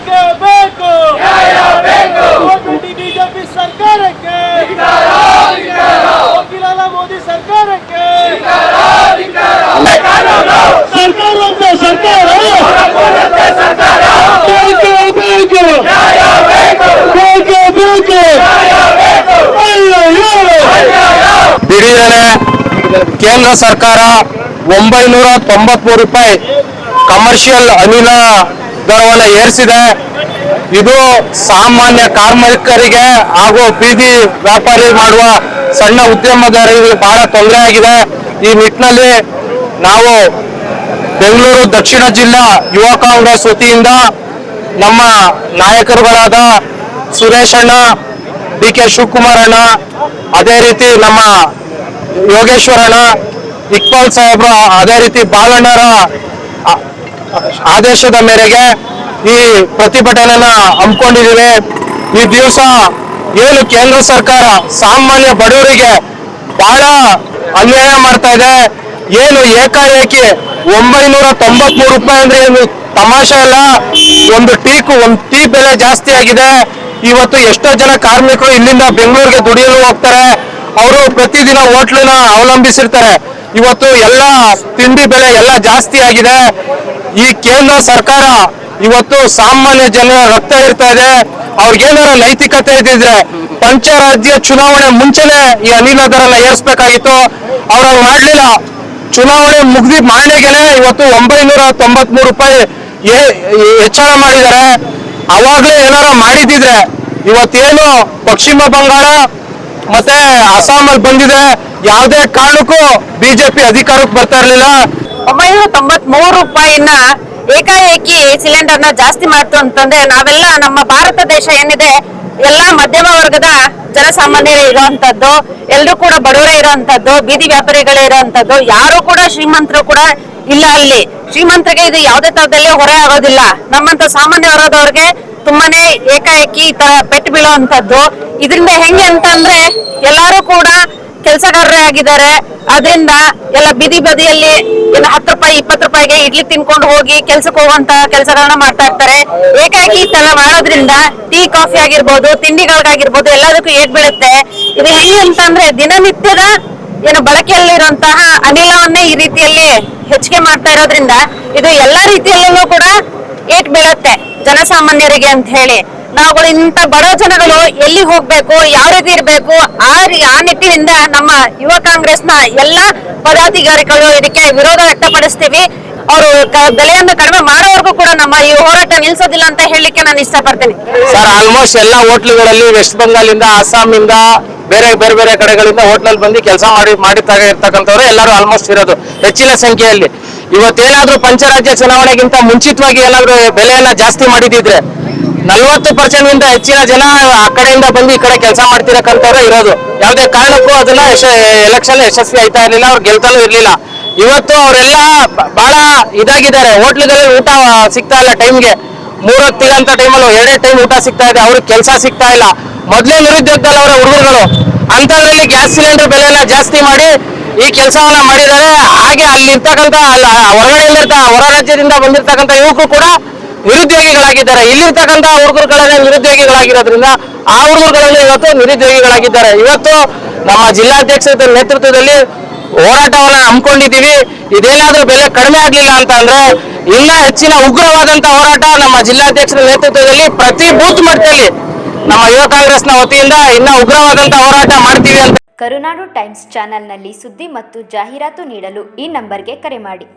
ಬೇಕೇ ಬೇಕು ಬಿಜೆಪಿ ಸರ್ಕಾರಕ್ಕೆ, ವಕೀಲರ ಮೋದಿ ಸರ್ಕಾರಕ್ಕೆ, ದಿಢೀರನೆ ಕೇಂದ್ರ ಸರ್ಕಾರ 993 ರೂಪಾಯಿ ಕಮರ್ಷಿಯಲ್ ಅನಿಲ ದರವನ್ನು ಏರಿಸಿದೆ. ಇದು ಸಾಮಾನ್ಯ ಕಾರ್ಮಿಕರಿಗೆ ಹಾಗೂ ಬೀದಿ ವ್ಯಾಪಾರಿ ಮಾಡುವ ಸಣ್ಣ ಉದ್ಯಮದಾರರಿಗೆ ಬಹಳ ತೊಂದರೆ ಆಗಿದೆ. ಈ ನಿಟ್ಟಿನಲ್ಲಿ ನಾವು ಬೆಂಗಳೂರು ದಕ್ಷಿಣ ಜಿಲ್ಲಾ ಯುವ ಕಾಂಗ್ರೆಸ್ ವತಿಯಿಂದ ನಮ್ಮ ನಾಯಕರುಗಳಾದ ಸುರೇಶ್ ಅಣ್ಣ, ಡಿ ಕೆ ಶಿವಕುಮಾರ್ ಅಣ್ಣ, ಅದೇ ರೀತಿ ನಮ್ಮ ಯೋಗೇಶ್ವರಣ್ಣ, ಇಕ್ಬಾಲ್ ಸಾಹೇಬ್ರು, ಅದೇ ರೀತಿ ಬಾಲಣ್ಣರ ಆದೇಶದ ಮೇರೆಗೆ ಈ ಪ್ರತಿಭಟನೆಯನ್ನ ಹಮ್ಮಿಕೊಂಡಿದ್ದೀವಿ. ಈ ದಿವಸ ಏನು ಕೇಂದ್ರ ಸರ್ಕಾರ ಸಾಮಾನ್ಯ ಬಡವರಿಗೆ ಬಹಳ ಅನ್ಯಾಯ ಮಾಡ್ತಾ ಇದೆ. ಏನು ಏಕಾಏಕಿ 993 ರೂಪಾಯಿ ಅಂದ್ರೆ ಏನು ತಮಾಷೆ ಅಲ್ಲ. ಒಂದು ಟೀ ಬೆಲೆ ಜಾಸ್ತಿ ಆಗಿದೆ. ಇವತ್ತು ಎಷ್ಟೋ ಜನ ಕಾರ್ಮಿಕರು ಇಲ್ಲಿಂದ ಬೆಂಗಳೂರಿಗೆ ದುಡಿಯಲು ಹೋಗ್ತಾರೆ. ಅವರು ಪ್ರತಿದಿನ ಹೋಟ್ಲನ್ನ ಅವಲಂಬಿಸಿರ್ತಾರೆ. ಇವತ್ತು ಎಲ್ಲ ತಿಂಡಿ ಬೆಲೆ ಎಲ್ಲ ಜಾಸ್ತಿ ಆಗಿದೆ. ಈ ಕೇಂದ್ರ ಸರ್ಕಾರ ಇವತ್ತು ಸಾಮಾನ್ಯ ಜನರ ರಕ್ತ ಇರ್ತಾ ಇದೆ. ಅವ್ರಿಗೇನಾರ ನೈತಿಕತೆ ಇದ್ದಿದ್ರೆ ಪಂಚರಾಜ್ಯ ಚುನಾವಣೆ ಮುಂಚೆನೆ ಈ ಅನಿಲ ದರನ ಏರಿಸಬೇಕಾಗಿತ್ತು. ಅವ್ರು ಮಾಡ್ಲಿಲ್ಲ. ಚುನಾವಣೆ ಮುಗ್ದಿ ಮಾರನೆಗೆನೆ ಇವತ್ತು 993 ರೂಪಾಯಿ ಹೆಚ್ಚಳ ಮಾಡಿದ್ದಾರೆ. ಅವಾಗಲೇ ಏನಾರ ಮಾಡಿದಿದ್ರೆ ಇವತ್ತೇನು ಪಶ್ಚಿಮ ಬಂಗಾಳ ಮತ್ತೆ ಅಸ್ಸಾಮಲ್ಲಿ ಬಂದಿದೆ, ಯಾವುದೇ ಕಾರಣಕ್ಕೂ ಬಿಜೆಪಿ ಅಧಿಕಾರಕ್ಕೆ ಬರ್ತಾ ಇರಲಿಲ್ಲ. 993 ರೂಪಾಯಿನ ಏಕಾಏಕಿ ಸಿಲಿಂಡರ್ನ ಜಾಸ್ತಿ ಮಾಡ್ತು ಅಂತಂದ್ರೆ ನಾವೆಲ್ಲ ನಮ್ಮ ಭಾರತ ದೇಶ ಏನಿದೆ ಎಲ್ಲ ಮಧ್ಯಮ ವರ್ಗದ ಜನಸಾಮಾನ್ಯರು ಇರುವಂತದ್ದು, ಎಲ್ರು ಕೂಡ ಬಡವರೇ ಇರುವಂತದ್ದು, ಬೀದಿ ವ್ಯಾಪಾರಿಗಳೇ ಇರುವಂತದ್ದು, ಯಾರು ಕೂಡ ಶ್ರೀಮಂತರು ಕೂಡ ಇಲ್ಲ. ಅಲ್ಲಿ ಶ್ರೀಮಂತರಿಗೆ ಇದು ಯಾವುದೇ ತರದಲ್ಲಿ ಹೊರೆ ಆಗೋದಿಲ್ಲ. ನಮ್ಮಂತ ಸಾಮಾನ್ಯ ವರ್ಗದವ್ರಿಗೆ ತುಂಬಾನೇ ಏಕಾಏಕಿ ಈ ತರ ಪೆಟ್ಟು ಬೀಳುವಂತದ್ದು. ಇದರಿಂದ ಹೆಂಗೆ ಅಂತಂದ್ರೆ ಎಲ್ಲಾರು ಕೂಡ ಕೆಲಸಗಾರರೇ ಆಗಿದ್ದಾರೆ. ಅದರಿಂದ ಎಲ್ಲ ಬೀದಿ ಬದಿಯಲ್ಲಿ 10 ರೂಪಾಯಿ 20 ರೂಪಾಯಿಗೆ ಇಡ್ಲಿ ತಿನ್ಕೊಂಡು ಹೋಗಿ ಕೆಲ್ಸಕ್ಕೆ ಹೋಗುವಂತ ಕೆಲಸಗಳನ್ನ ಮಾಡ್ತಾ ಇರ್ತಾರೆ. ಏಕಾಏಕಿ ಈ ತರ ಮಾಡೋದ್ರಿಂದ ಟೀ ಕಾಫಿ ಆಗಿರ್ಬೋದು, ತಿಂಡಿಗಳಿಗಾಗಿರ್ಬೋದು ಎಲ್ಲದಕ್ಕೂ ಏಟ್ ಬೀಳುತ್ತೆ. ಇದು ಹೆಂಗೆ ಅಂತಂದ್ರೆ ದಿನನಿತ್ಯದ ಬಳಕೆಯಲ್ಲಿರುವಂತಹ ಅನಿಲವನ್ನೇ ಈ ರೀತಿಯಲ್ಲಿ ಹೆಚ್ಚಿಗೆ ಮಾಡ್ತಾ ಇರೋದ್ರಿಂದ ಇದು ಎಲ್ಲಾ ರೀತಿಯಲ್ಲೂ ಕೂಡ ಏಟ್ ಬೀಳುತ್ತೆ ಜನಸಾಮಾನ್ಯರಿಗೆ ಅಂತ ಹೇಳಿ. ನಾವುಗಳು ಇಂಥ ಬಡ ಜನಗಳು ಎಲ್ಲಿ ಹೋಗ್ಬೇಕು, ಯಾವ ರೀತಿ ಇರ್ಬೇಕು, ಆ ನಿಟ್ಟಿನಿಂದ ನಮ್ಮ ಯುವ ಕಾಂಗ್ರೆಸ್ನ ಎಲ್ಲಾ ಪದಾಧಿಕಾರಿಗಳು ಇದಕ್ಕೆ ವಿರೋಧ ವ್ಯಕ್ತಪಡಿಸ್ತೀವಿ. ಅವರು ಬೆಲೆಯನ್ನು ಕಡಿಮೆ ಮಾಡೋವರೆಗೂ ಕೂಡ ನಮ್ಮ ಈ ಹೋರಾಟ ನಿಲ್ಸೋದಿಲ್ಲ ಅಂತ ಹೇಳಲಿಕ್ಕೆ ನಾನು ಇಷ್ಟಪಡ್ತೀನಿ. ಸರ್, ಆಲ್ಮೋಸ್ಟ್ ಎಲ್ಲ ಹೋಟ್ಲುಗಳಲ್ಲಿ ವೆಸ್ಟ್ ಬೆಂಗಾಲಿಂದ, ಅಸ್ಸಾಮಿಂದ, ಬೇರೆ ಬೇರೆ ಕಡೆಗಳಿಂದ ಹೋಟ್ಲಲ್ಲಿ ಬಂದು ಕೆಲಸ ಮಾಡಿರ್ತಕ್ಕಂಥವ್ರು ಎಲ್ಲರೂ ಆಲ್ಮೋಸ್ಟ್ ಇರೋದು ಹೆಚ್ಚಿನ ಸಂಖ್ಯೆಯಲ್ಲಿ. ಇವತ್ತೇನಾದ್ರೂ ಪಂಚರಾಜ್ಯ ಚುನಾವಣೆಗಿಂತ ಮುಂಚಿತವಾಗಿ ಏನಾದ್ರು ಬೆಲೆಯನ್ನ ಜಾಸ್ತಿ ಮಾಡಿದಿದ್ರೆ 40% ಹೆಚ್ಚಿನ ಜನ ಆ ಕಡೆಯಿಂದ ಬಂದು ಈ ಕಡೆ ಕೆಲಸ ಮಾಡ್ತಿರಕ್ಕಂಥವ್ರು ಇರೋದು. ಯಾವುದೇ ಕಾರಣಕ್ಕೂ ಅದನ್ನ ಎಲೆಕ್ಷನ್ ಯಶಸ್ವಿ ಆಯ್ತಾ ಇರ್ಲಿಲ್ಲ, ಅವ್ರು ಗೆಲ್ತಲೂ ಇರ್ಲಿಲ್ಲ. ಇವತ್ತು ಅವರೆಲ್ಲ ಬಹಳ ಇದಾಗಿದ್ದಾರೆ. ಹೋಟ್ಲುಗಳಲ್ಲಿ ಊಟ ಸಿಗ್ತಾ ಇಲ್ಲ ಟೈಮ್ಗೆ. 3 ಹೊತ್ತಿಗಂತ ಟೈಮಲ್ಲಿ 2 ಟೈಮ್ ಊಟ ಸಿಗ್ತಾ ಇದೆ, ಅವ್ರಿಗೆ ಕೆಲಸ ಸಿಗ್ತಾ ಇಲ್ಲ. ಮೊದಲೇ ನಿರುದ್ಯೋಗದಲ್ಲಿ ಅವರ ಹುಡುಗರುಗಳು ಅಂತದ್ರಲ್ಲಿ ಗ್ಯಾಸ್ ಸಿಲಿಂಡರ್ ಬೆಲೆಯನ್ನ ಜಾಸ್ತಿ ಮಾಡಿ ಈ ಕೆಲಸವನ್ನ ಮಾಡಿದ್ದಾರೆ. ಹಾಗೆ ಅಲ್ಲಿರ್ತಕ್ಕಂಥ ಹೊರ ರಾಜ್ಯದಿಂದ ಬಂದಿರ್ತಕ್ಕಂಥ ಯುವಕರು ಕೂಡ ನಿರುದ್ಯೋಗಿಗಳಾಗಿದ್ದಾರೆ. ಇಲ್ಲಿರ್ತಕ್ಕಂಥ ಹುಡುಗರುಗಳನ್ನೇ ನಿರುದ್ಯೋಗಿಗಳಾಗಿರೋದ್ರಿಂದ ಆ ಹುಡುಗರುಗಳಲ್ಲಿ ಇವತ್ತು ನಿರುದ್ಯೋಗಿಗಳಾಗಿದ್ದಾರೆ. ಇವತ್ತು ನಮ್ಮ ಜಿಲ್ಲಾಧ್ಯಕ್ಷರ ನೇತೃತ್ವದಲ್ಲಿ ಹೋರಾಟವನ್ನ ಹಮ್ಮಿಕೊಂಡಿದ್ದೀವಿ. ಇದೇನಾದ್ರೂ ಬೆಲೆ ಕಡಿಮೆ ಆಗ್ಲಿಲ್ಲ ಅಂತ ಅಂದ್ರೆ ಇನ್ನ ಹೆಚ್ಚಿನ ಉಗ್ರವಾದಂತ ಹೋರಾಟ ನಮ್ಮ ಜಿಲ್ಲಾಧ್ಯಕ್ಷರ ನೇತೃತ್ವದಲ್ಲಿ ಪ್ರತಿ ಬೂತ್ ಮಟ್ಟದಲ್ಲಿ ನಮ್ಮ ಯುವ ಕಾಂಗ್ರೆಸ್ನ ವತಿಯಿಂದ ಇನ್ನ ಉಗ್ರವಾದಂತ ಹೋರಾಟ ಮಾಡ್ತೀವಿ ಅಂತ. ಕರುನಾಡು ಟೈಮ್ಸ್ ಚಾನೆಲ್ನಲ್ಲಿ ಸುದ್ದಿ ಮತ್ತು ಜಾಹೀರಾತು ನೀಡಲು ಈ ನಂಬರ್ಗೆ ಕರೆ ಮಾಡಿ.